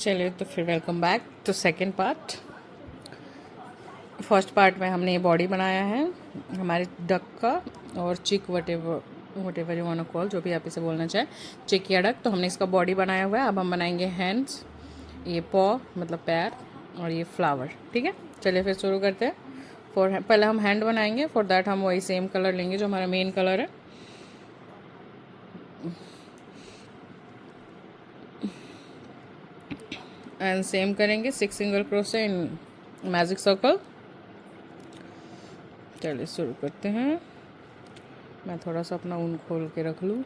चलिए तो फिर welcome back to second part. First part में हमने ये बॉडी बनाया है हमारे डक का और chick whatever you want to call, जो भी आप इसे बोलना चाहें, चिक या डक। तो हमने इसका बॉडी बनाया हुआ है। अब हम बनाएंगे हैंड्स, ये पॉ मतलब पैर, और ये फ्लावर। ठीक है, चलिए फिर शुरू करते हैं। पहले हम हैंड बनाएंगे। फॉर दैट हम वही सेम कलर लेंगे जो हमारा मेन कलर है। एंड सेम करेंगे 6 single crochet in magic circle. चलिए शुरू करते हैं। मैं थोड़ा सा अपना ऊन खोल के रख लूँ।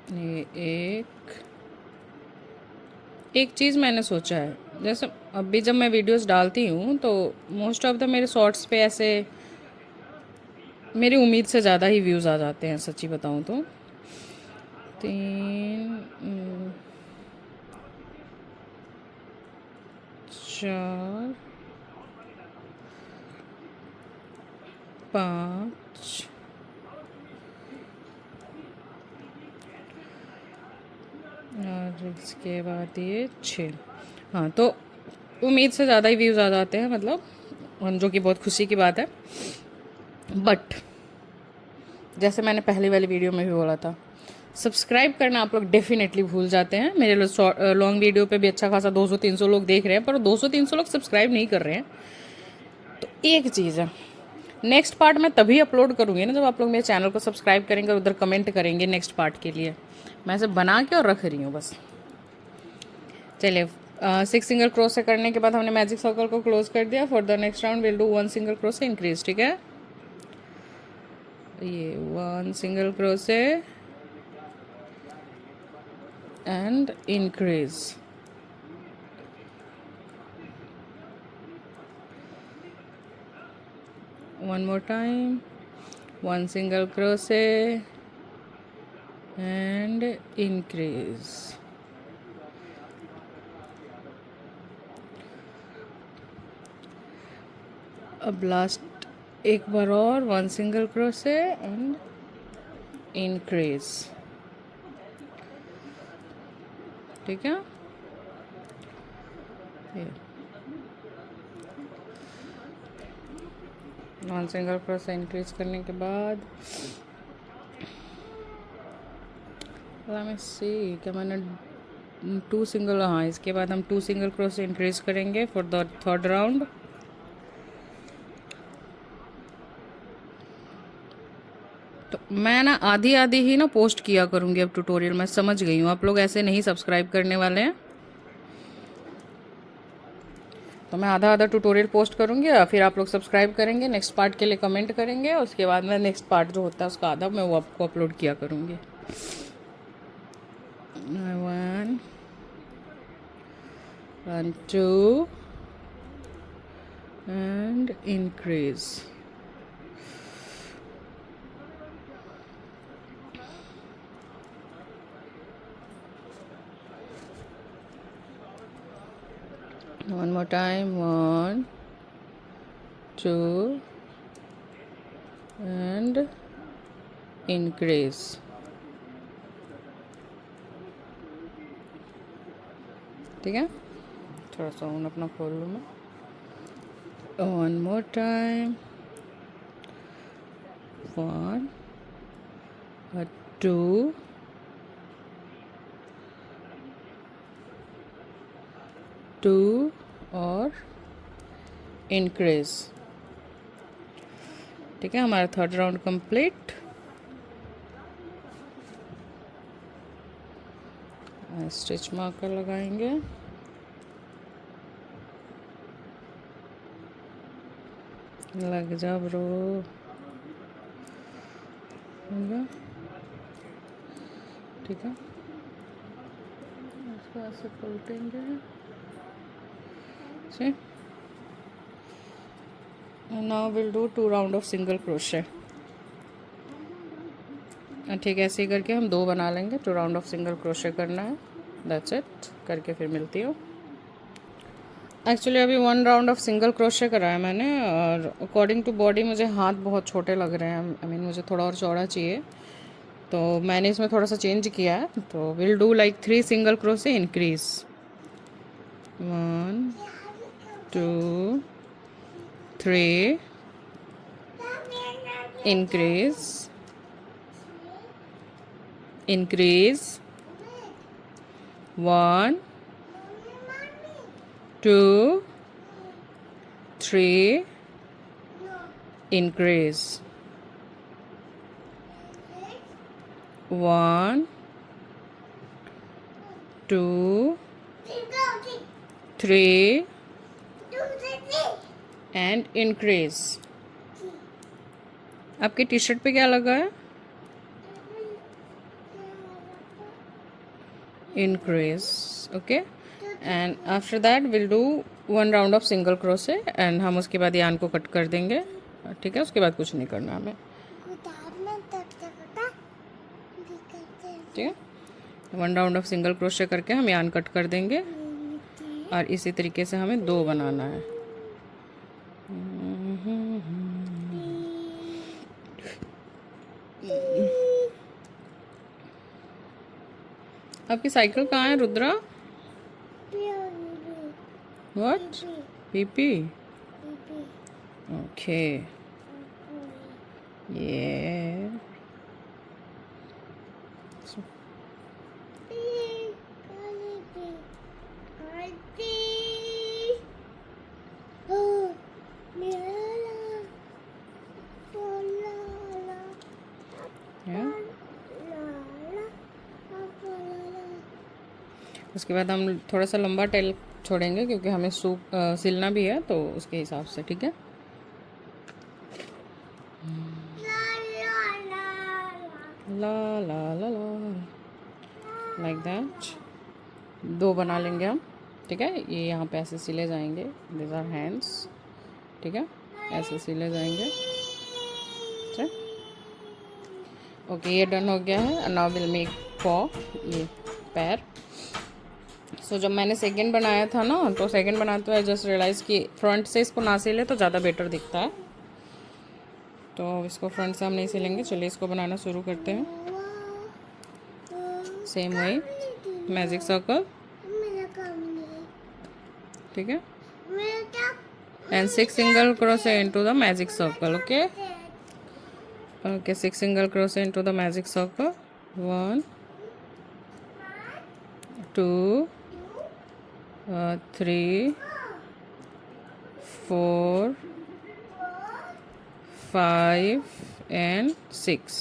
ये एक चीज़ मैंने सोचा है, जैसे अभी जब मैं वीडियोस डालती हूँ तो मोस्ट ऑफ द मेरे शॉर्ट्स पे ऐसे मेरी उम्मीद से ज़्यादा ही व्यूज़ आ जाते हैं, सच्ची बताऊँ तो। 3 4 5 और इसके बाद ये 6। हाँ, तो उम्मीद से ज़्यादा ही व्यूज़ आ जाते हैं, मतलब जो कि बहुत खुशी की बात है। बट जैसे मैंने पहली वाली वीडियो में भी बोला था, सब्सक्राइब करना आप लोग डेफिनेटली भूल जाते हैं। मेरे लॉन्ग वीडियो पे भी अच्छा खासा 200-300 लोग देख रहे हैं, पर 200-300 लोग सब्सक्राइब नहीं कर रहे हैं। तो एक चीज़ है, नेक्स्ट पार्ट मैं तभी अपलोड करूँगी ना जब आप लोग मेरे चैनल को सब्सक्राइब करेंगे और उधर कमेंट करेंगे नेक्स्ट पार्ट के लिए। मैं इसे बना के और रख रही हूँ बस। चलिए 6 सिंगल क्रोशे करने के बाद हमने मैजिक सर्कल को क्लोज कर दिया। For the next round will do 1 single crochet increase. ठीक है, ये 1 single crochet and increase. One more time, 1 single crochet and increase. अब लास्ट एक बार और 1 सिंगल क्रोशे एंड इंक्रीज। ठीक है, ये 1 सिंगल क्रोशे इंक्रीज करने के बाद क्या मैंने 2 सिंगल, हाँ इसके बाद हम 2 सिंगल क्रोशे इंक्रीज करेंगे फॉर द थर्ड राउंड। तो मैं ना आधी आधी ही ना पोस्ट किया करूँगी अब ट्यूटोरियल। मैं समझ गई हूँ आप लोग ऐसे नहीं सब्सक्राइब करने वाले हैं, तो मैं आधा आधा ट्यूटोरियल पोस्ट करूँगी और फिर आप लोग सब्सक्राइब करेंगे, नेक्स्ट पार्ट के लिए कमेंट करेंगे, और उसके बाद में नेक्स्ट पार्ट जो होता है उसका आधा मैं वो आपको अपलोड किया करूँगी। 1 2 and increase. One more time, 1 2 and increase. ठीक है, थोड़ा सा ऊन अपना खोल लूँ मैं। 1 more time, 1 2 2 और इंक्रीज। ठीक है, हमारा third round complete. Stitch marker लगाएंगे। लग जा ब्रो। ठीक है, इसको ऐसे पलटेंगे। See? And now we'll do 2 round of single crochet। ठीक है, ऐसे ही करके हम 2 बना लेंगे। 2 राउंड ऑफ सिंगल क्रोशे करना है। That's it. करके फिर मिलती हूँ। एक्चुअली अभी 1 राउंड ऑफ सिंगल क्रोशे कराया मैंने, और अकॉर्डिंग टू बॉडी मुझे हाथ बहुत छोटे लग रहे हैं। आई मीन मुझे थोड़ा और चौड़ा चाहिए, तो मैंने इसमें थोड़ा सा चेंज किया है। तो will do like 3 single crochet increase, 1 2 3 increase, increase, 1 2 3 increase, 1 2 3 and increase। आपकी टी शर्ट पे क्या लगा है? increase, okay, and after that we'll do 1 round of single crochet and हम उसके बाद यान को कट कर देंगे। ठीक है, उसके बाद कुछ नहीं करना हमें। ठीक है, 1 राउंड ऑफ सिंगल क्रोशे करके हम यान कट कर देंगे, और इसी तरीके से हमें 2 बनाना है। आपकी साइकिल कहाँ है रुद्रा? व्हाट? पीपी? ओके, ये उसके बाद हम थोड़ा सा लंबा टेल छोड़ेंगे, क्योंकि हमें सिलना भी है, तो उसके हिसाब से। ठीक है, ला ला ला ला लाइक दैट 2 बना लेंगे हम। ठीक है, ये यहाँ पे ऐसे सिले जाएंगे, दिस आर हैंड्स। ठीक है, ऐसे सिले जाएंगे। ठीक, ओके, ये डन हो गया है। नाउ विल मेक पॉ, ये पैर। सो जब मैंने सेकंड बनाया था ना, तो सेकंड बनाते हुए जस्ट रियलाइज़ कि फ्रंट से इसको ना सिले तो ज़्यादा बेटर दिखता है, तो इसको फ्रंट से हम नहीं सिलेंगे। चलिए इसको बनाना शुरू करते हैं। सेम वही मैजिक सर्कल, ठीक है, and 6 single crochet into the magic circle. Okay okay, 6 single crochet into the magic circle, 1 2 3 4 5 and 6.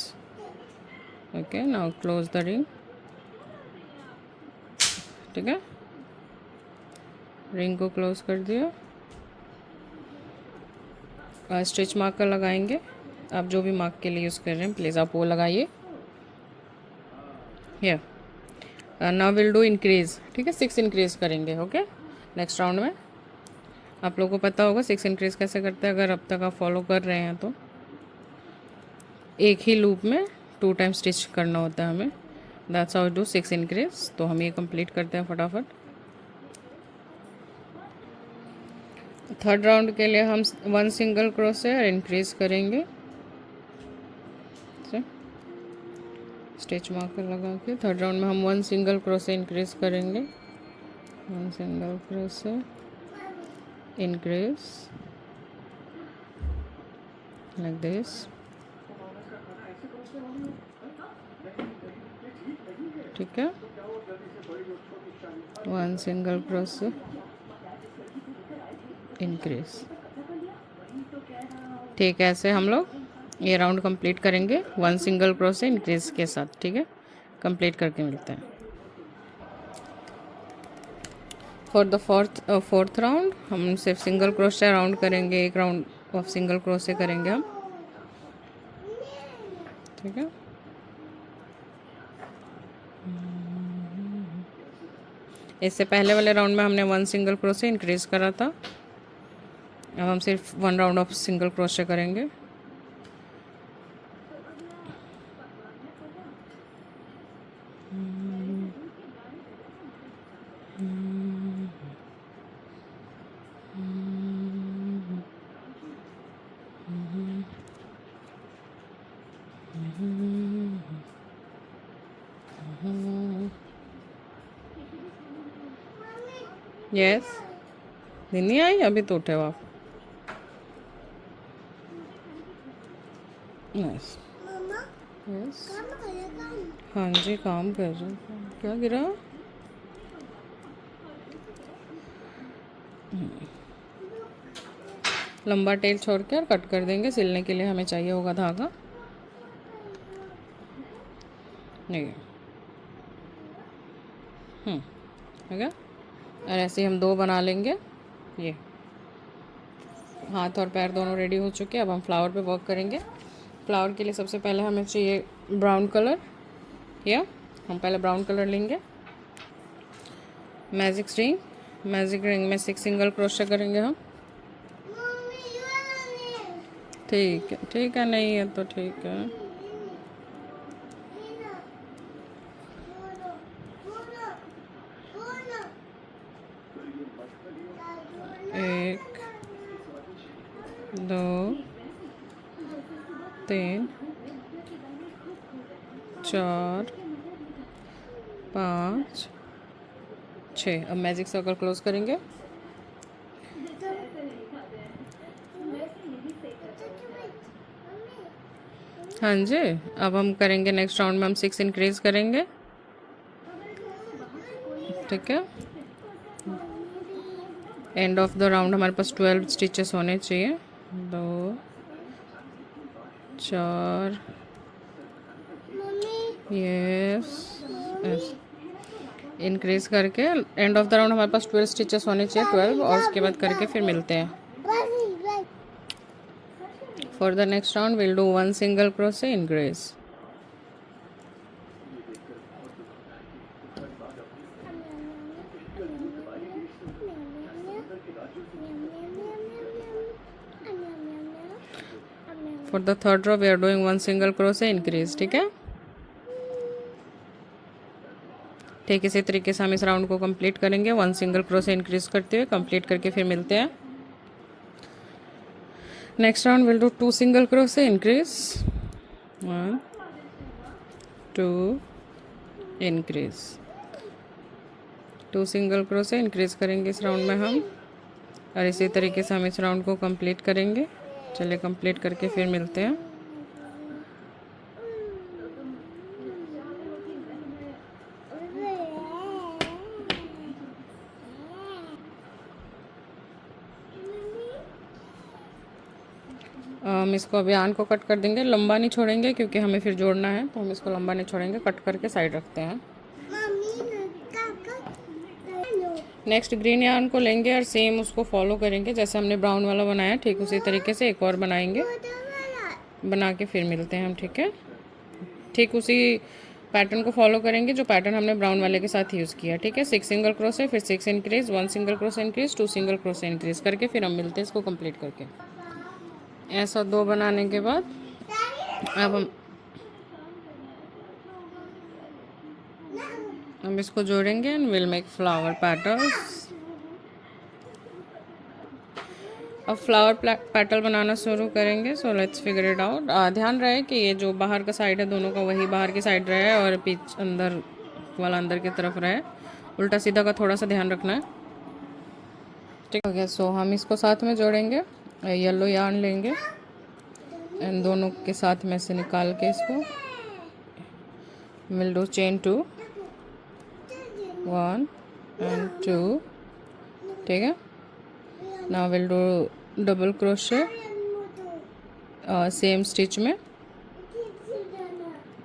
Okay, now close the ring. ठीक है, रिंग को क्लोज कर दिया। स्टिच मार्कर लगाएंगे। आप जो भी मार्क के लिए यूज़ कर रहे हैं प्लीज़ आप वो लगाइए। Here now will do increase. ठीक है, 6 इंक्रीज करेंगे। ओके, नेक्स्ट राउंड में आप लोगों को पता होगा 6 इंक्रीज कैसे करते हैं, अगर अब तक आप फॉलो कर रहे हैं तो। एक ही लूप में 2 टाइम स्टिच करना होता है हमें। That's how do 6 increase. तो हम ये कंप्लीट करते हैं फटाफट। थर्ड राउंड के लिए हम 1 सिंगल क्रोशे इंक्रीज करेंगे। स्टिच मार्कर लगा के थर्ड राउंड में हम 1 सिंगल क्रोशे इंक्रीज करेंगे। 1 single crochet increase like this. ठीक है, 1 सिंगल क्रोशे इंक्रीज। ठीक है, ऐसे हम लोग ये राउंड कंप्लीट करेंगे 1 सिंगल क्रोशे इंक्रीज के साथ। ठीक है, कंप्लीट करके मिलते हैं। फॉर द फोर्थ राउंड हम सिर्फ सिंगल क्रोशे राउंड करेंगे। 1 राउंड ऑफ सिंगल क्रोशे करेंगे हम। ठीक है, इससे पहले वाले राउंड में हमने 1 सिंगल क्रोशे इंक्रीज करा था। अब हम सिर्फ 1 राउंड ऑफ सिंगल क्रोशे करेंगे। यस, नहीं आई अभी तो उठे हो आप। यस यस, हाँ जी काम कर रहे हैं। क्या गिरा? लंबा टेल छोड़ के और कट कर देंगे। सिलने के लिए हमें चाहिए होगा धागा। नहीं हो गया। और ऐसे ही हम 2 बना लेंगे। ये हाथ और पैर दोनों रेडी हो चुके हैं। अब हम फ्लावर पे वर्क करेंगे। फ्लावर के लिए सबसे पहले हमें चाहिए ब्राउन कलर। या हम पहले ब्राउन कलर लेंगे। मैजिक रिंग में 6 सिंगल क्रोशे करेंगे हम। ठीक है, नहीं है तो ठीक है। एक, 2, 3, 4, 5, 6। अब मैजिक सर्कल क्लोज करेंगे। हाँ जी, अब हम करेंगे नेक्स्ट राउंड में हम 6 इंक्रीज करेंगे। ठीक है, एंड ऑफ द राउंड हमारे पास 12 स्टिचेस होने चाहिए। 2, 4, यस, इंक्रीज करके एंड ऑफ द राउंड हमारे पास 12 स्टिचेस होने चाहिए। 12 और उसके बाद करके फिर मिलते हैं। For the next round will do 1 single crochet increase. For the third row we are doing 1 single crochet increase. ठीक है, ठीक इसी तरीके से हम इस राउंड को कंप्लीट करेंगे। 1 सिंगल क्रोशे इंक्रीज करते हुए कंप्लीट करके फिर मिलते हैं। Next round will do 2 single crochet increase. 1, 2 increase. 2 single crochet increase करेंगे इस राउंड में हम। और इसी तरीके से हम इस राउंड को कंप्लीट करेंगे। चलिए कंप्लीट करके फिर मिलते हैं। हम इसको अभी आन को कट कर देंगे। लंबा नहीं छोड़ेंगे क्योंकि हमें फिर जोड़ना है, तो हम इसको लंबा नहीं छोड़ेंगे, कट करके साइड रखते हैं। नेक्स्ट ग्रीन यार्न को लेंगे और सेम उसको फॉलो करेंगे जैसे हमने ब्राउन वाला बनाया, ठीक उसी तरीके से एक और बनाएंगे, बना के फिर मिलते हैं हम। ठीक है, ठीक उसी पैटर्न को फॉलो करेंगे जो पैटर्न हमने ब्राउन वाले के साथ यूज़ किया। ठीक है, 6 सिंगल क्रोशे, फिर 6 increase, 1 single crochet increase, 2 single crochet increase करके फिर हम मिलते हैं इसको कंप्लीट करके। ऐसा 2 बनाने के बाद अब हम इसको जोड़ेंगे and will make flower patterns. अब फ्लावर पैटर्न बनाना शुरू करेंगे। So let's figure it out. ध्यान रहे कि ये जो बाहर का साइड है दोनों का वही बाहर की साइड रहे और पीछे अंदर वाला अंदर की तरफ रहे। उल्टा सीधा का थोड़ा सा ध्यान रखना है। ठीक हो गया। सो हम इसको साथ में जोड़ेंगे। येलो यार्न लेंगे एंड दोनों के साथ में से निकाल के इसको विल डू चेन 2, 1 and 2। ठीक है, now will do double crochet same stitch में।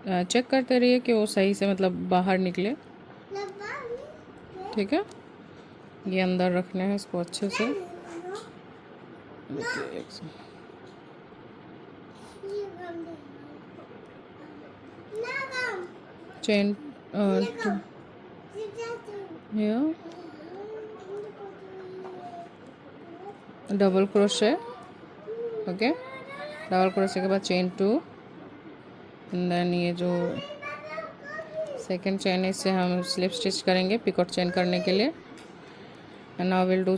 चेक करते रहिए कि वो सही से मतलब बाहर निकले। ठीक है, ये अंदर रखने हैं इसको अच्छे से। Chain double crochet. Okay, double crochet के बाद चेन 2 एंड देन ये जो सेकेंड चेन है इससे हम स्लिप स्टिच करेंगे पिकॉट चेन करने के लिए। And now will do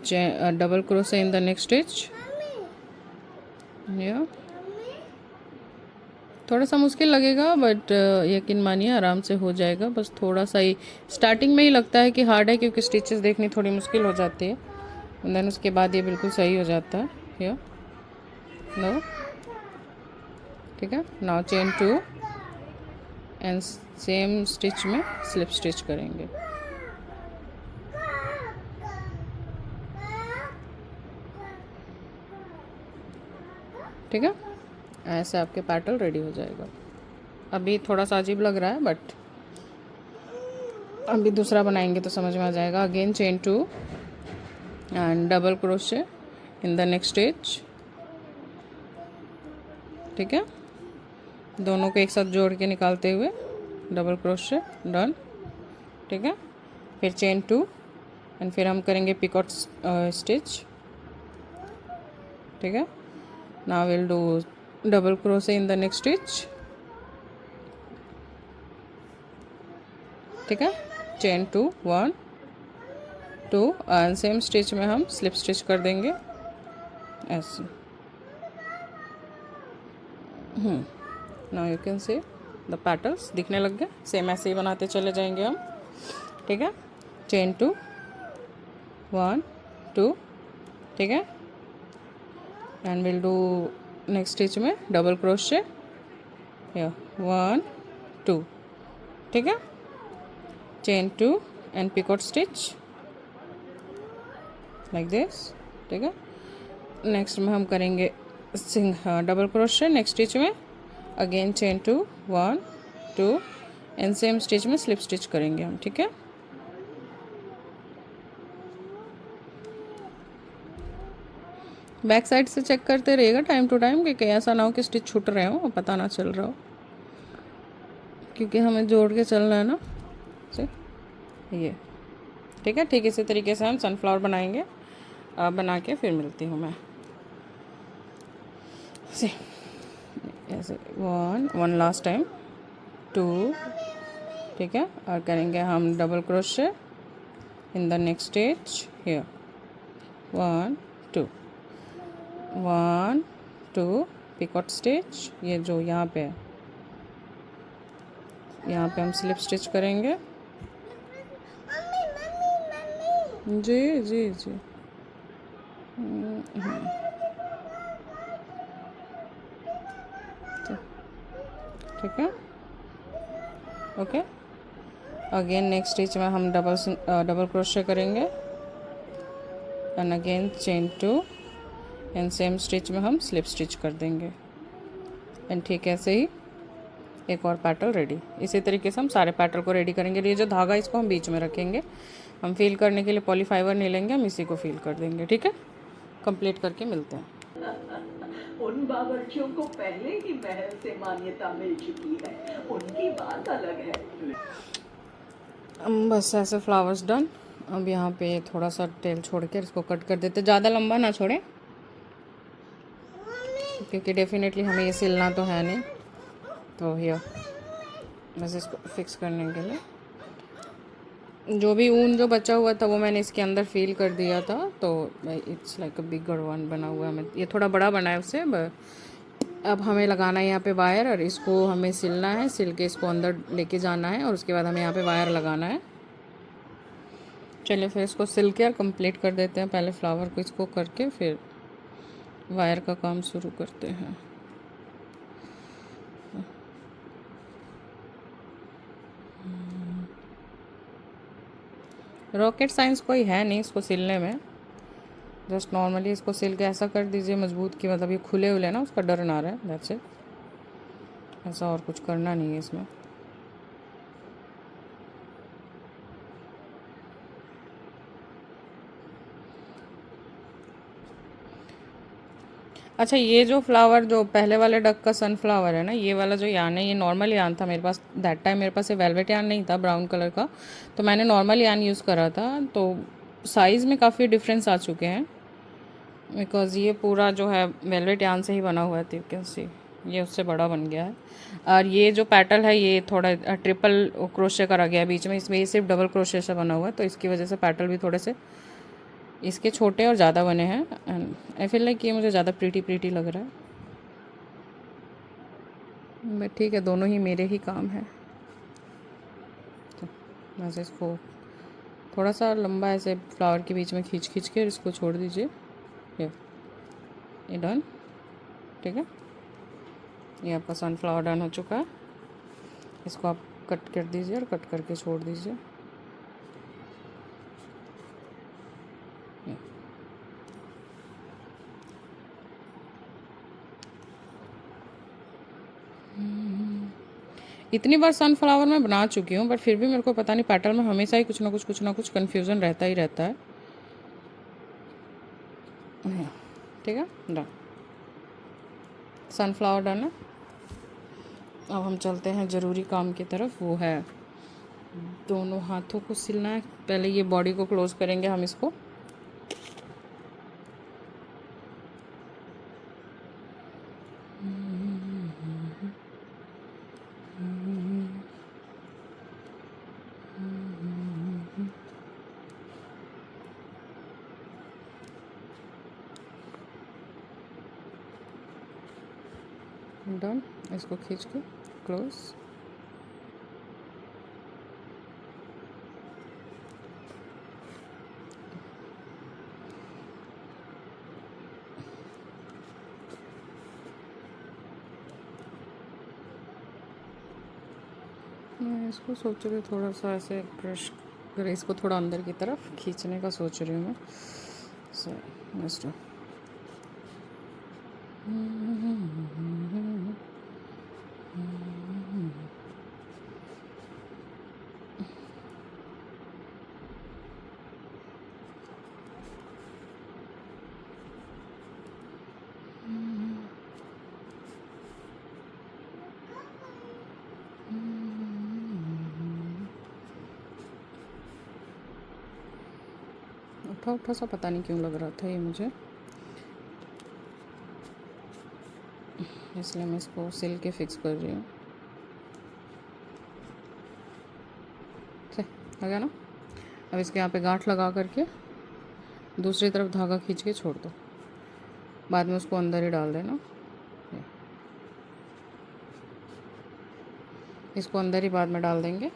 double crochet in the next stitch. थोड़ा सा मुश्किल लगेगा बट यकीन मानिए आराम से हो जाएगा। बस थोड़ा सा ही स्टार्टिंग में ही लगता है कि हार्ड है क्योंकि स्टिचेस देखनी थोड़ी मुश्किल हो जाती है, देन उसके बाद ये बिल्कुल सही हो जाता है। हियर नो, ठीक है। Now chain 2 and same stitch में स्लिप स्टिच करेंगे। ठीक है, ऐसे आपके पैटर्न रेडी हो जाएगा। अभी थोड़ा सा अजीब लग रहा है बट अभी दूसरा बनाएंगे तो समझ में आ जाएगा। Again chain 2 and double crochet in the next stitch. ठीक है, दोनों को एक साथ जोड़ के निकालते हुए डबल क्रोशे, डन। ठीक है, फिर चेन 2 एंड फिर हम करेंगे पिकॉट स्टिच। ठीक है, now will do double crochet in the next stitch. ठीक है, चेन 2 1 2 एंड सेम स्टिच में हम स्लिप स्टिच कर देंगे ऐसे। Now you can see the patterns दिखने लग गए, सेम ऐसे ही बनाते चले जाएंगे हम। ठीक है, चेन 2 1 2, ठीक है, and will do next stitch में डबल क्रोशे, 1 2, ठीक है, chain 2 and picot stitch like this. ठीक है, नेक्स्ट में हम करेंगे डबल क्रोशे नेक्स्ट स्टिच में, again chain 2 1 2 and same stitch में स्लिप स्टिच करेंगे हम। ठीक है, बैक साइड से चेक करते रहिएगा टाइम टू टाइम कि ऐसा ना हो कि स्टिच छूट रहे हो और पता ना चल रहा हो, क्योंकि हमें जोड़ के चलना है ना से ये। ठीक है, ठीक इसी तरीके से हम सनफ्लावर बनाएंगे। बना के फिर मिलती हूँ मैं। से ऐसे 1 लास्ट टाइम 2, ठीक है, और करेंगे हम double crochet in the next stitch here 1 2 1 2 picot stitch. ये जो यहाँ पे है यहाँ पे हम स्लिप स्टिच करेंगे। जी जी जी, ठीक है, ओके। अगेन नेक्स्ट स्टिच में हम डबल क्रोशे करेंगे and again chain 2 and same stitch में हम स्लिप स्टिच कर देंगे एंड ठीक है, ऐसे ही एक और पैटर्न रेडी। इसी तरीके से हम सारे पैटर्न को रेडी करेंगे। ये जो धागा इसको हम बीच में रखेंगे, हम फील करने के लिए पॉलीफाइबर नहीं लेंगे, हम इसी को फील कर देंगे। ठीक है, कंप्लीट करके मिलते हैं। उन बावर्चियों को पहले ही महल से मान्यता मिल चुकी है, उनकी बात अलग है। बस ऐसे फ्लावर्स डन। अब यहाँ पे थोड़ा सा टेल छोड़ के इसको कट कर देते, ज़्यादा लंबा ना छोड़ें क्योंकि डेफिनेटली हमें ये सिलना तो है नहीं। तो हियर बस इसको फिक्स करने के लिए जो भी ऊन जो बचा हुआ था वो मैंने इसके अंदर फील कर दिया था, तो it's like a bigger one बना हुआ है। ये थोड़ा बड़ा बना है उससे। अब हमें लगाना है यहाँ पे वायर और इसको हमें सिलना है, सिल के इसको अंदर लेके जाना है और उसके बाद हमें यहाँ पे वायर लगाना है। चलिए फिर इसको सिल के और कंप्लीट कर देते हैं। पहले फ्लावर को इसको करके फिर वायर का काम शुरू करते हैं। रॉकेट साइंस कोई है नहीं इसको सिलने में, जस्ट नॉर्मली इसको सिल के ऐसा कर दीजिए मजबूत कि मतलब ये खुले हुए ना उसका डर ना रहे, दैट्स इट। ऐसा और कुछ करना नहीं है इसमें। अच्छा, ये जो फ्लावर जो पहले वाले डक का सनफ्लावर है ना, ये वाला जो यान है ये नॉर्मल यान था मेरे पास दैट टाइम। मेरे पास ये वेलवेट यान नहीं था ब्राउन कलर का, तो मैंने नॉर्मल यान यूज़ करा था। तो साइज़ में काफ़ी डिफरेंस आ चुके हैं बिकॉज़ ये पूरा जो है वेलवेट यान से ही बना हुआ है, तो यू कैन सी ये उससे बड़ा बन गया है। और ये जो पैटर्न है ये थोड़ा ट्रिपल क्रोशे करा गया है बीच में, इसमें ये सिर्फ डबल क्रोशे से बना हुआ है, तो इसकी वजह से पैटर्न भी थोड़े से इसके छोटे और ज़्यादा बने हैं। एंड आई फील लाइक ये मुझे ज़्यादा प्रीटी लग रहा है। बट ठीक है, दोनों ही मेरे ही काम है। तो बस इसको थोड़ा सा लंबा ऐसे फ्लावर के बीच में खींच खींच के इसको छोड़ दीजिए। ये डन, ठीक है। ये आपका सनफ्लावर डन हो चुका है। इसको आप कट कर दीजिए और कट करके छोड़ दीजिए। इतनी बार सनफ्लावर मैं बना चुकी हूँ, बट फिर भी मेरे को पता नहीं, पैटर्न में हमेशा ही कुछ ना कुछ कन्फ्यूज़न रहता ही रहता है। ठीक है, डन, सनफ्लावर डन है। अब हम चलते हैं ज़रूरी काम की तरफ, वो है दोनों हाथों को सिलना है। पहले ये बॉडी को क्लोज करेंगे हम इसको। डन, इसको खींच के क्लोज। मैं इसको सोच रही हूँ थोड़ा सा ऐसे ब्रश कर इसको थोड़ा अंदर की तरफ खींचने का सोच रही हूँ मैं। सो नेक्स्ट उठा उठा सा पता नहीं क्यों लग रहा था ये मुझे, इसलिए मैं इसको सिल के फिक्स कर रही हूँ। हो गया ना। अब इसके यहाँ पे गांठ लगा करके दूसरी तरफ धागा खींच के छोड़ दो, बाद में उसको अंदर ही डाल देना। इसको अंदर ही बाद में डाल देंगे,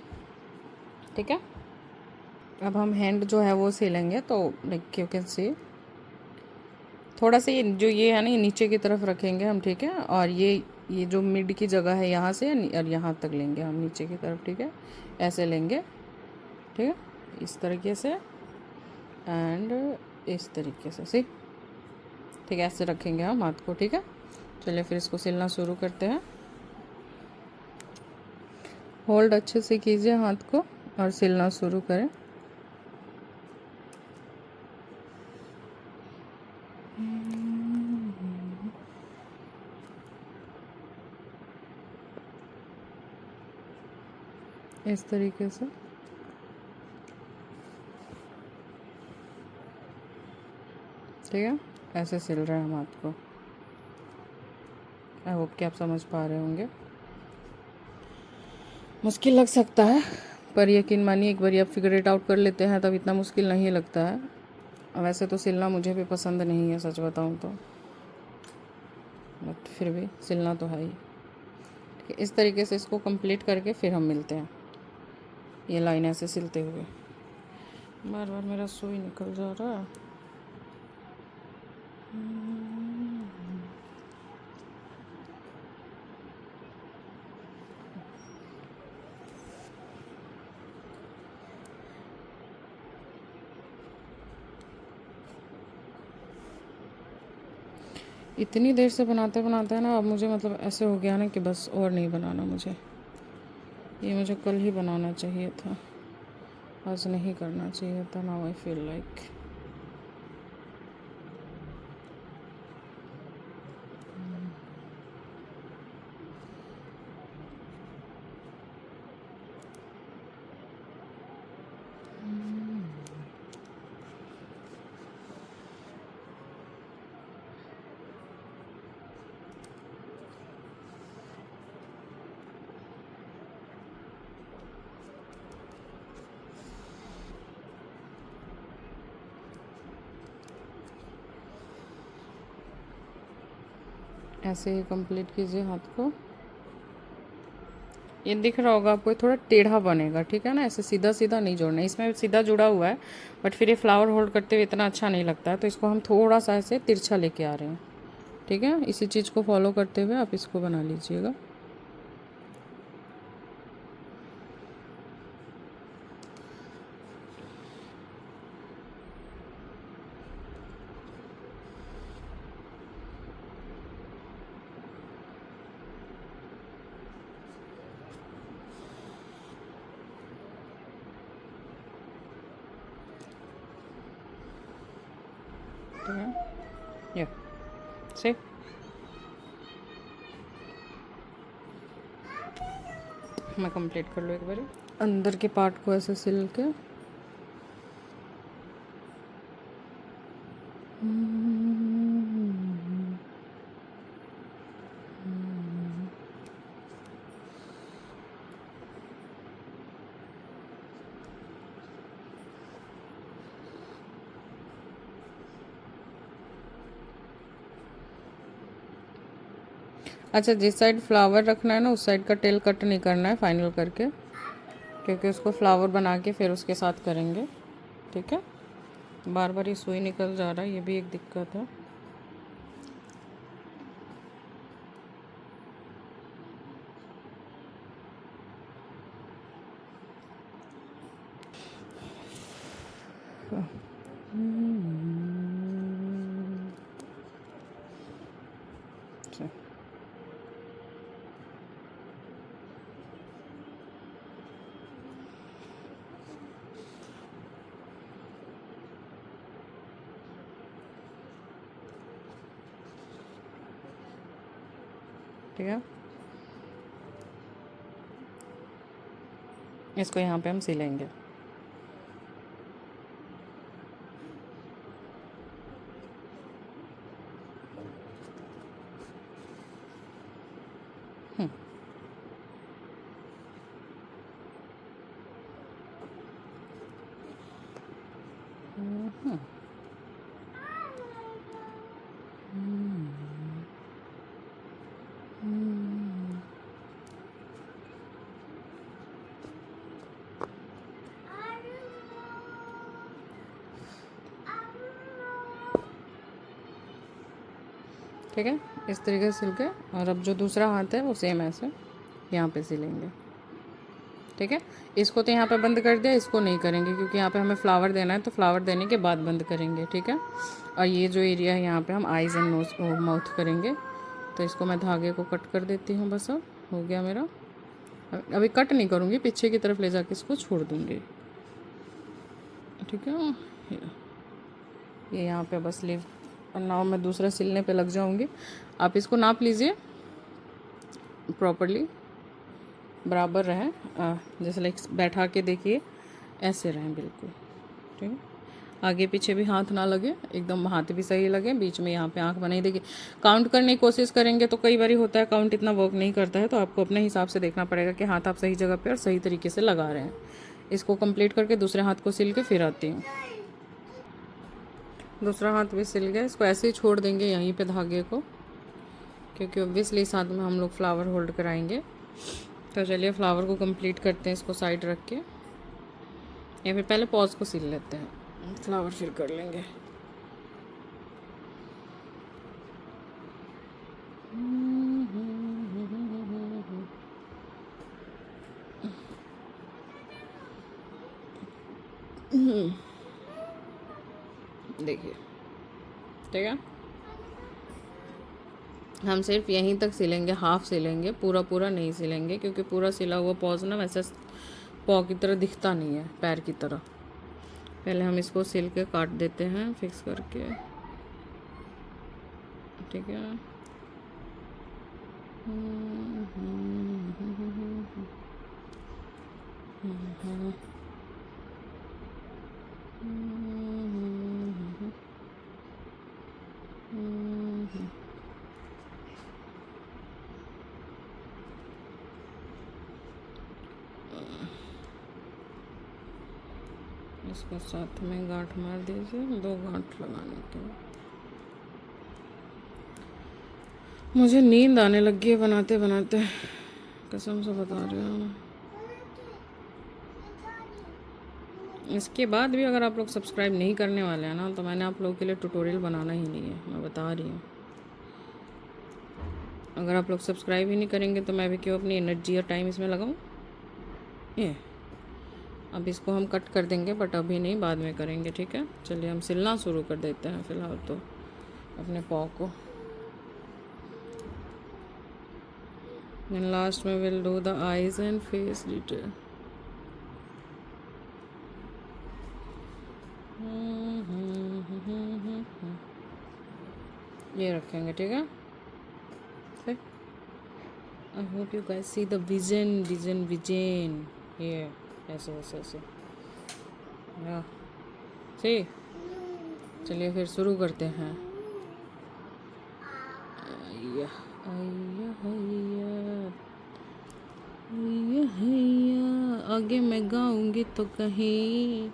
ठीक है। अब हम हैंड जो है वो सिलेंगे, तो लाइक यू कैन सी थोड़ा सा ये जो ये है ना, ये नीचे की तरफ रखेंगे हम, ठीक है। और ये जो मिड की जगह है यहाँ से और यहाँ तक लेंगे हम नीचे की तरफ, ठीक है। ऐसे लेंगे, ठीक है, इस तरीके से एंड इस तरीके से, सी, ठीक है। ऐसे रखेंगे हम हाथ को, ठीक है। चलिए फिर इसको सिलना शुरू करते हैं। होल्ड अच्छे से कीजिए हाथ को और सिलना शुरू करें। इस तरीके से, ठीक है। ऐसे सिल रहे हैं हम हाथ को। आई होप कि आप समझ पा रहे होंगे। मुश्किल लग सकता है, पर यकीन मानिए एक बार आप फिगर इट आउट कर लेते हैं तब इतना मुश्किल नहीं लगता है। वैसे तो सिलना मुझे भी पसंद नहीं है, सच बताऊं तो, बट फिर भी सिलना तो है ही। इस तरीके से इसको कंप्लीट करके फिर हम मिलते हैं। ये लाइन ऐसे सिलते हुए, बार बार मेरा सुई निकल जा रहा है। इतनी देर से बनाते बनाते ना अब मुझे मतलब ऐसे हो गया ना कि बस और नहीं बनाना मुझे। ये मुझे कल ही बनाना चाहिए था, आज नहीं करना चाहिए था। नाउ आई फील लाइक ऐसे ही कंप्लीट कीजिए हाथ को। ये दिख रहा होगा आपको, थोड़ा टेढ़ा बनेगा, ठीक है ना, ऐसे सीधा सीधा नहीं जोड़ना है। इसमें सीधा जुड़ा हुआ है बट फिर ये फ्लावर होल्ड करते हुए इतना अच्छा नहीं लगता है, तो इसको हम थोड़ा सा ऐसे तिरछा लेके आ रहे हैं, ठीक है। इसी चीज़ को फॉलो करते हुए आप इसको बना लीजिएगा। ठीक है, ये से मैं कंप्लीट कर लूँ एक बार। अंदर के पार्ट को ऐसे सिल के अच्छा, जिस साइड फ्लावर रखना है ना उस साइड का टेल कट नहीं करना है फाइनल करके, क्योंकि उसको फ्लावर बना के फिर उसके साथ करेंगे, ठीक है। बार बार ये सुई निकल जा रहा है, ये भी एक दिक्कत है। ठीक है, इसको यहाँ पे हम सिलेंगे। ठीक है, इस तरीके से सिल के, और अब जो दूसरा हाथ है वो सेम ऐसे यहाँ पे सिलेंगे, ठीक है। इसको तो यहाँ पे बंद कर दिया, इसको नहीं करेंगे क्योंकि यहाँ पे हमें फ्लावर देना है, तो फ्लावर देने के बाद बंद करेंगे, ठीक है। और ये जो एरिया है यहाँ पे हम आइज़ एंड नोज माउथ करेंगे, तो इसको मैं धागे को कट कर देती हूँ। बस अब हो गया मेरा। अभी कट नहीं करूँगी, पीछे की तरफ ले जाके इसको छोड़ दूँगी, ठीक है। ये यहाँ पे बस लीव, और नाव मैं दूसरा सिलने पे लग जाऊँगी। आप इसको नाप लीजिए प्रॉपरली, बराबर रहे, जैसे लाइक बैठा के देखिए ऐसे रहें बिल्कुल, ठीक है। आगे पीछे भी हाथ ना लगे, एकदम हाथ भी सही लगे, बीच में यहाँ पे आंख बनाई। देखिए काउंट करने की कोशिश करेंगे तो कई बार होता है काउंट इतना वर्क नहीं करता है, तो आपको अपने हिसाब से देखना पड़ेगा कि हाथ आप सही जगह पे और सही तरीके से लगा रहे हैं। इसको कंप्लीट करके दूसरे हाथ को सिल के फिर आती हूँ। दूसरा हाथ भी सिल गया, इसको ऐसे ही छोड़ देंगे यहीं पे धागे को, क्योंकि ऑब्वियसली इस हाथ में हम लोग फ्लावर होल्ड कराएंगे। तो चलिए फ्लावर को कंप्लीट करते हैं, इसको साइड रख के, या फिर पहले पॉज को सिल लेते हैं, फ्लावर फिर कर लेंगे। देखिए, ठीक है। हम सिर्फ यहीं तक सिलेंगे, हाफ सिलेंगे, पूरा पूरा नहीं सिलेंगे, क्योंकि पूरा सिला हुआ पॉज ना वैसे पॉ की तरह दिखता नहीं है, पैर की तरह। पहले हम इसको सिल के काट देते हैं फिक्स करके, ठीक है। इसको साथ में गांठ मार दीजिए, 2 गांठ लगाने के। मुझे नींद आने लगी है बनाते बनाते, कसम से बता रही हूँ। इसके बाद भी अगर आप लोग सब्सक्राइब नहीं करने वाले हैं ना, तो मैंने आप लोगों के लिए ट्यूटोरियल बनाना ही नहीं है, मैं बता रही हूँ। अगर आप लोग सब्सक्राइब ही नहीं करेंगे तो मैं भी क्यों अपनी एनर्जी और टाइम इसमें लगाऊँ। ये अब इसको हम कट कर देंगे, बट अभी नहीं, बाद में करेंगे, ठीक है। चलिए हम सिलना शुरू कर देते हैं फ़िलहाल तो अपने पाव को। लास्ट में will do the eyes and face detail. ये रखेंगे, ठीक है। फिर I hope you guys see the vision vision vision. ये ऐसे ऐसे ऐसे ठीक। चलिए फिर शुरू करते हैं। आया आया आया आया आया। आगे मैं गाऊंगी तो कहीं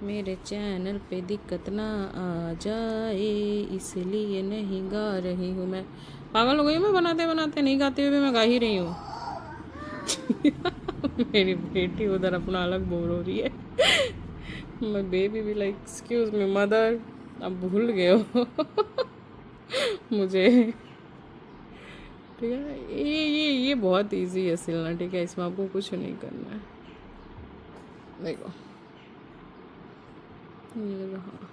मेरे चैनल पे दिक्कत ना आ जाए, इसलिए नहीं गा रही हूँ मैं। पागल हो गई हूँ मैं, बनाते बनाते, नहीं गाते हुए भी मैं गा ही रही हूँ। मेरी बेटी उधर अपना अलग बोर हो रही है। माय बेबी भी लाइक एक्सक्यूज मी मदर, अब भूल गए हो मुझे, ठीक है। ये बहुत इजी है सिलना, ठीक है। इसमें आपको कुछ नहीं करना है। देखो ये रहा।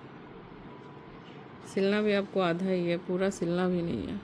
सिलना भी आपको आधा ही है, पूरा सिलना भी नहीं है।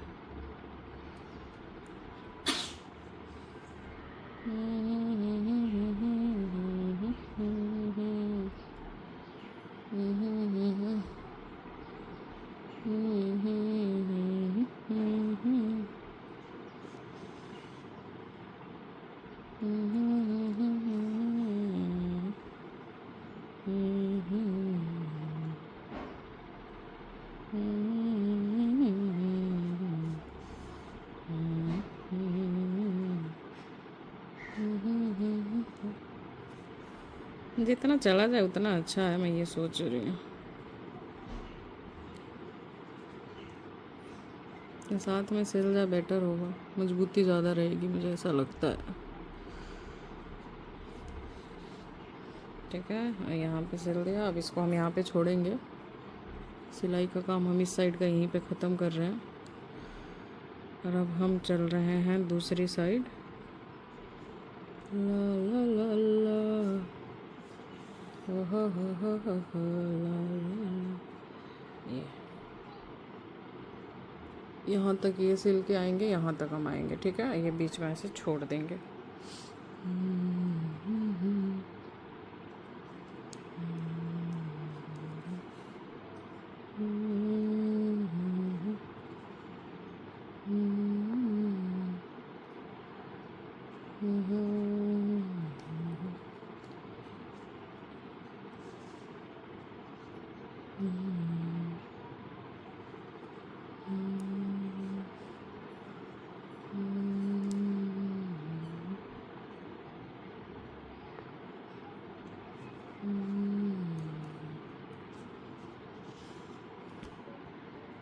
जितना चला जाए उतना अच्छा है, मैं ये सोच रही हूँ। साथ में सिल जाए बेटर होगा, मजबूती ज़्यादा रहेगी, मुझे ऐसा लगता है, ठीक है। यहाँ पे सिल दिया। अब इसको हम यहाँ पे छोड़ेंगे। सिलाई का काम हम इस साइड का यहीं पे ख़त्म कर रहे हैं, और अब हम चल रहे हैं दूसरी साइड। ला ला ला ला हो ला ला। ये यहाँ तक ये सिल के आएंगे, यहाँ तक हम आएंगे, ठीक है। ये बीच में ऐसे छोड़ देंगे।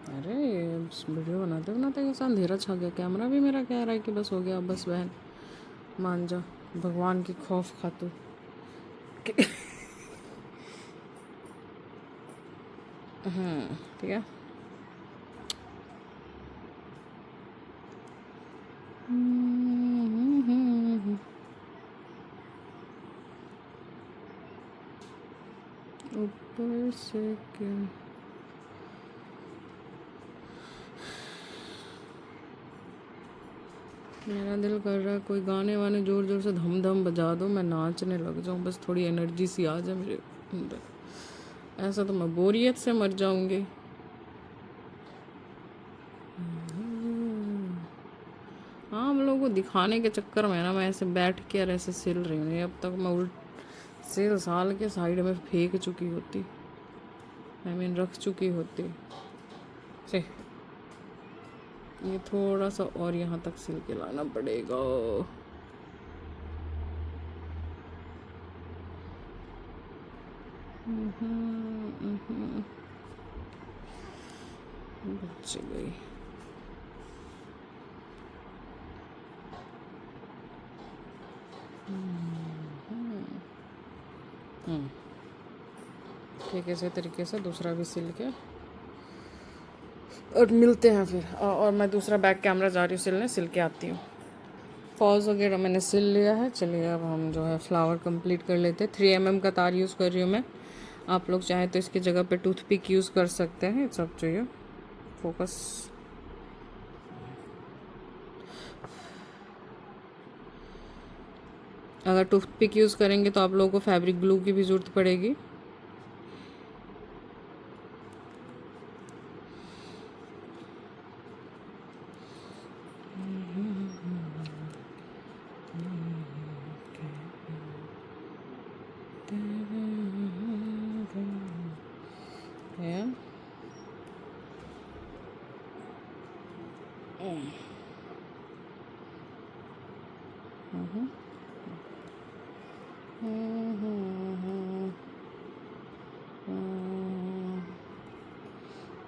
अरे वीडियो बनाते बनाते कैसा अंधेरा छा गया। कैमरा भी मेरा कह रहा है कि बस हो गया, बस बहन मान जा, भगवान की खौफ खातू। ठीक है। ऊपर से क्या मेरा दिल कर रहा है कोई गाने वाने जोर जोर से धम धम बजा दो, मैं नाचने लग जाऊँ, बस थोड़ी एनर्जी सी आ जाए मेरे अंदर। ऐसा तो मैं बोरियत से मर जाऊंगी। हाँ, हम लोगों को दिखाने के चक्कर में ना मैं ऐसे बैठ के और ऐसे सिल रही हूँ। अब तक मैं सिल साल के साइड में फेंक चुकी होती, रख चुकी होती से। ये थोड़ा सा और यहाँ तक सिल के लाना पड़ेगा। बच गई। ठीक है, इसी तरीके से दूसरा भी सिल के और मिलते हैं फिर। और मैं दूसरा बैक कैमरा जा रही हूँ सिलने, सिल के आती हूँ। फॉल्स वगैरह मैंने सिल लिया है। चलिए अब हम जो है फ्लावर कंप्लीट कर लेते हैं। 3 mm का तार यूज़ कर रही हूँ मैं। आप लोग चाहें तो इसकी जगह पे टूथपिक यूज़ कर सकते हैं। It's up to you. Focus. अगर टूथपिक यूज़ करेंगे तो आप लोगों को फैब्रिक ग्लू की भी ज़रूरत पड़ेगी। Yeah.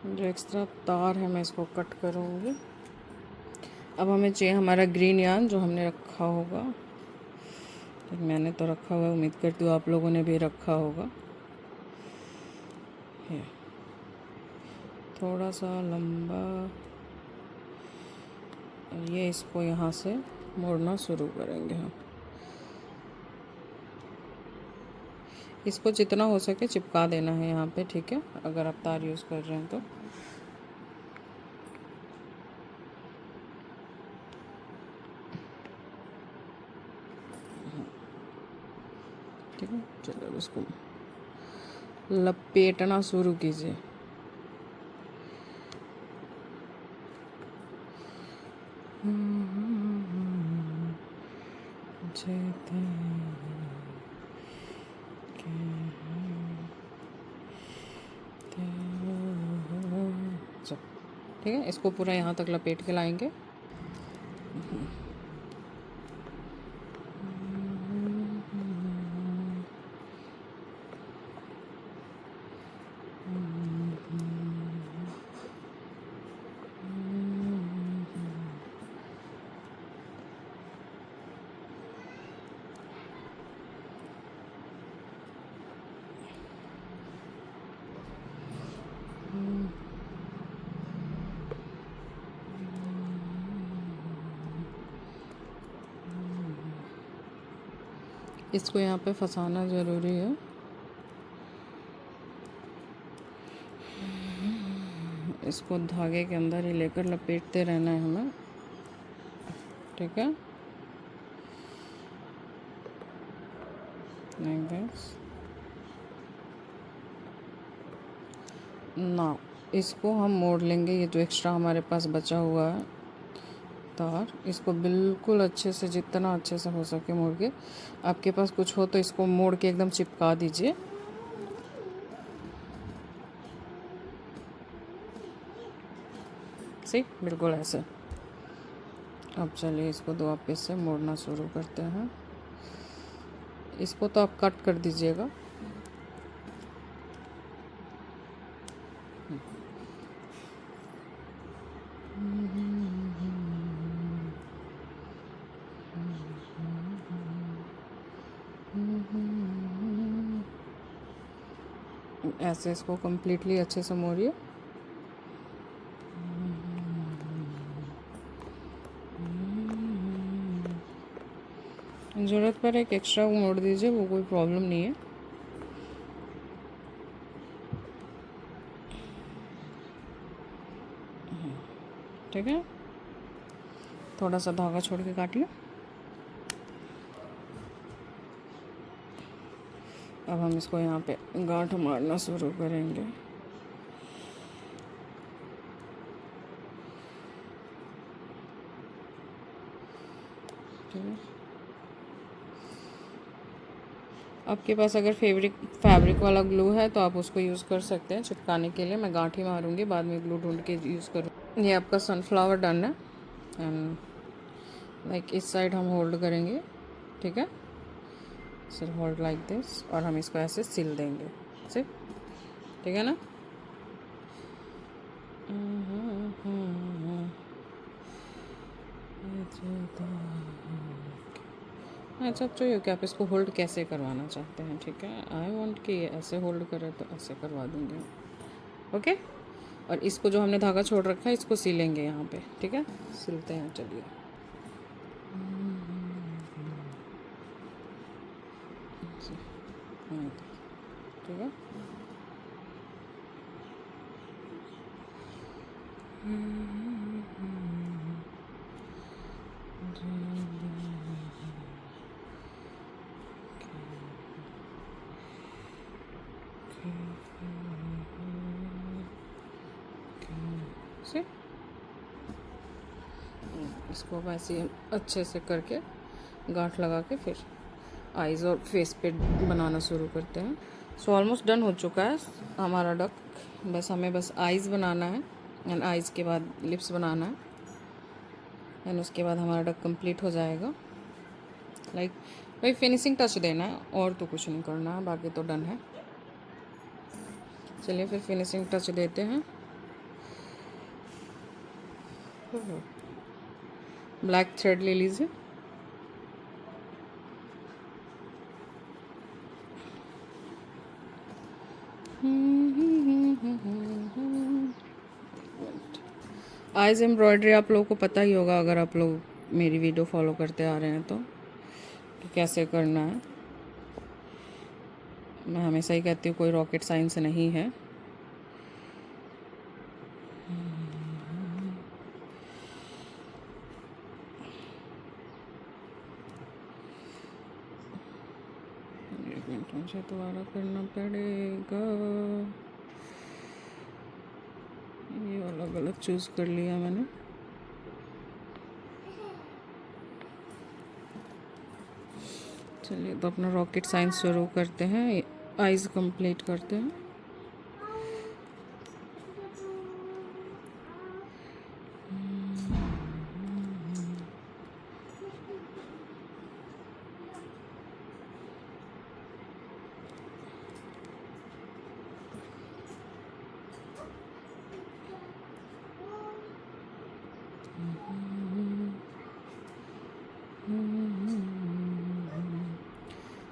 जो एक्स्ट्रा तार है मैं इसको कट करूँगी। अब हमें चाहिए हमारा ग्रीन यार्न जो हमने रखा होगा। तो मैंने तो रखा हुआ है, उम्मीद करती हूँ आप लोगों ने भी रखा होगा। थोड़ा सा लंबा, ये इसको यहाँ से मोड़ना शुरू करेंगे हम। इसको जितना हो सके चिपका देना है यहाँ पे, ठीक है, अगर आप तार यूज़ कर रहे हैं तो। ठीक है, चलो इसको लपेटना शुरू कीजिए। ठीक है, इसको पूरा यहाँ तक लपेट के लाएंगे। इसको यहाँ पे फंसाना ज़रूरी है। इसको धागे के अंदर ही लेकर लपेटते रहना है हमें, ठीक है, लाइक दिस। ना इसको हम मोड़ लेंगे। ये जो एक्स्ट्रा हमारे पास बचा हुआ है तार, इसको बिल्कुल अच्छे से, जितना अच्छे से हो सके मोड़ के, आपके पास कुछ हो तो इसको मोड़ के एकदम चिपका दीजिए। सी बिल्कुल ऐसे। अब चलिए इसको दो वापस से मोड़ना शुरू करते हैं। इसको तो आप कट कर दीजिएगा। ऐसे इसको कम्प्लीटली अच्छे से मोड़िए। ज़रूरत पर एक एक्स्ट्रा मोड़ दीजिए, वो कोई प्रॉब्लम नहीं है। ठीक है, थोड़ा सा धागा छोड़ के काट लो। अब हम इसको यहाँ पे गांठ मारना शुरू करेंगे। ठीक है, आपके पास अगर फैब्रिक वाला ग्लू है तो आप उसको यूज़ कर सकते हैं चिपकाने के लिए। मैं गांठ ही मारूंगी, बाद में ग्लू ढूंढ के यूज़ करूँ। ये आपका सनफ्लावर डन है। एंड लाइक इस साइड हम होल्ड करेंगे, ठीक है, सिर्फ होल्ड लाइक दिस, और हम इसको ऐसे सिल देंगे। सिर्फ, ठीक है ना। अच्छा आप चाहिए कि आप इसको होल्ड कैसे करवाना चाहते हैं, ठीक है। आई वांट कि ये ऐसे होल्ड करे तो ऐसे करवा दूँगी, ओके। और इसको जो हमने धागा छोड़ रखा है इसको सिलेंगे यहाँ पे, ठीक है। सिलते हैं, चलिए। ठीक है। से इसको वैसे ही अच्छे से करके गांठ लगा के फिर आईज़ और फेस पे बनाना शुरू करते हैं। सो ऑलमोस्ट डन हो चुका है हमारा डक। बस हमें बस आईज़ बनाना है एंड आईज़ के बाद लिप्स बनाना है एंड उसके बाद हमारा डक कंप्लीट हो जाएगा। लाइक भाई फिनिशिंग टच देना है और तो कुछ नहीं करना है, बाकी तो डन है। चलिए फिर फिनिशिंग टच देते हैं। ब्लैक थ्रेड ले लीजिए। आइज़ एम्ब्रॉयडरी आप लोगों को पता ही होगा अगर आप लोग मेरी वीडियो फॉलो करते आ रहे हैं तो कि कैसे करना है। मैं हमेशा ही कहती हूँ कोई रॉकेट साइंस नहीं है। एक मिनट मुझे दोबारा करना पड़ेगा, ये वाला गलत चूज़ कर लिया मैंने। चलिए तो अपना रॉकेट साइंस शुरू करते हैं, आइज़ कंप्लीट करते हैं।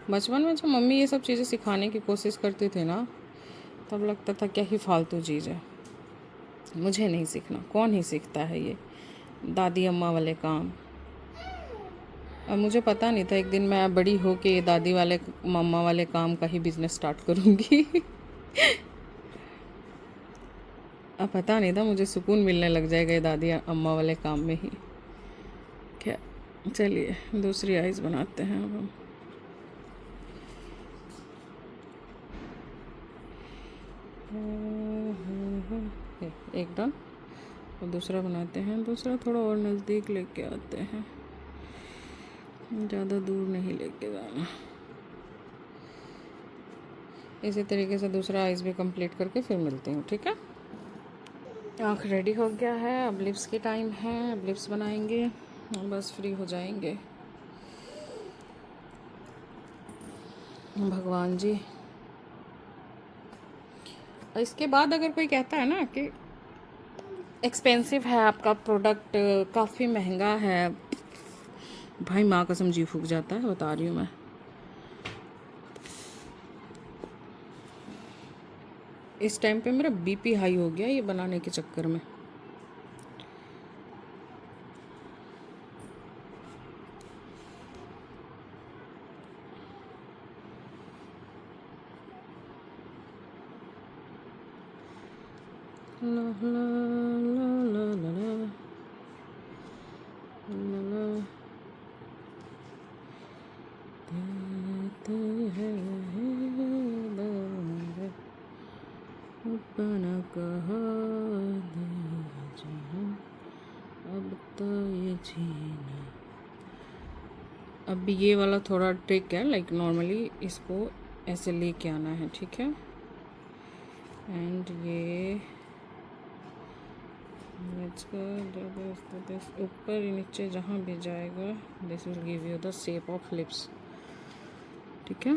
बचपन में जब मम्मी ये सब चीज़ें सिखाने की कोशिश करती थी ना, तब लगता था क्या ही फालतू चीज़ है, मुझे नहीं सीखना, कौन ही सीखता है ये दादी अम्मा वाले काम। अब मुझे पता नहीं था एक दिन मैं बड़ी हो के दादी वाले मम्मा वाले काम का ही बिजनेस स्टार्ट करूँगी। अब पता नहीं था मुझे सुकून मिलने लग जाएगा ये दादी अम्मा वाले काम में ही। क्या, चलिए दूसरी आइज़ बनाते हैं अब हम। एक डन और दूसरा बनाते हैं। दूसरा थोड़ा और नज़दीक लेके आते हैं, ज़्यादा दूर नहीं लेके जाना। इसी तरीके से दूसरा आइज़ भी कंप्लीट करके फिर मिलती हूँ, ठीक है। आँख रेडी हो गया है, अब लिप्स की टाइम है, अब लिप्स बनाएंगे, बस फ्री हो जाएंगे। भगवान जी। इसके बाद अगर कोई कहता है ना कि एक्सपेंसिव है आपका प्रोडक्ट, काफ़ी महंगा है, भाई माँ कसम जी फूक जाता है, बता रही हूँ मैं। इस टाइम पे मेरा बीपी हाई हो गया ये बनाने के चक्कर में। ला ला ला ला ला ला ला देते हैं दर्द अपना कहा दे जहाँ, अब तो ये जीना। अब ये वाला थोड़ा ट्रिक है, लाइक नॉर्मली इसको ऐसे लेके आना है, ठीक है। एंड ये ऊपर नीचे जहाँ भी जाएगा this will give you the shape of lips, ठीक है।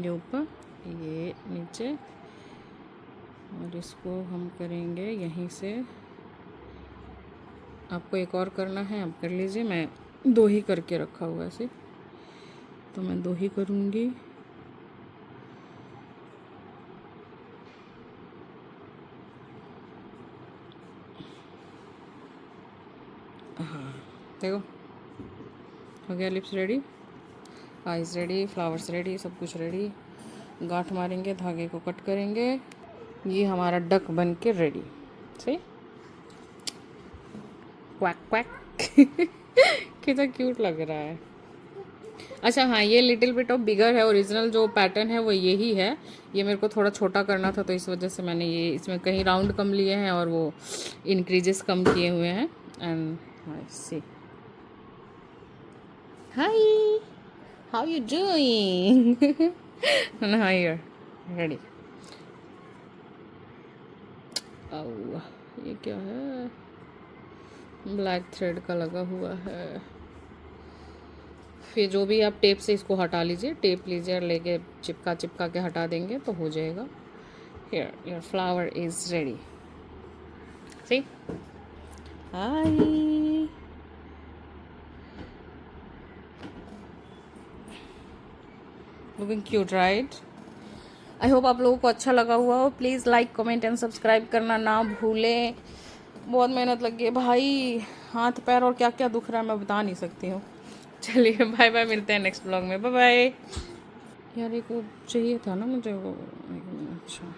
ये ऊपर ये नीचे, और इसको हम करेंगे यहीं से। आपको एक और करना है, आप कर लीजिए, मैं दो ही करके रखा हुआ है ऐसे, तो मैं दो ही करूँगी। हाँ देखो हो गया, lips ready, eyes ready, flowers ready, सब कुछ रेडी। गांठ मारेंगे, धागे को कट करेंगे, ये हमारा डक बन के रेडी। सही, क्वैक क्वैक कितना क्यूट लग रहा है। अच्छा हाँ, ये लिटिल बिट ऑफ बिगर है, ओरिजिनल जो पैटर्न है वो यही है। ये मेरे को थोड़ा छोटा करना था, तो इस वजह से मैंने ये इसमें कहीं राउंड कम लिए हैं और वो इंक्रीजेस कम किए हुए हैं। And see, hi, how you doing? Hi, ready. ये क्या है? ब्लैक थ्रेड का लगा हुआ है। फिर जो भी आप टेप से इसको हटा लीजिए, टेप लीजिए और लेके चिपका चिपका के हटा देंगे तो हो जाएगा। Here your flower is ready. See, hi, looking cute right. I hope आप लोगों को अच्छा लगा हुआ हो। Please like, comment and subscribe करना ना भूलें। बहुत मेहनत लगी है भाई, हाथ पैर और क्या क्या दुख रहा है मैं बता नहीं सकती हूँ। चलिए बाय बाय, मिलते हैं नेक्स्ट ब्लॉग में, बाय बाय। यार एक वो चाहिए था ना मुझे वो, अच्छा।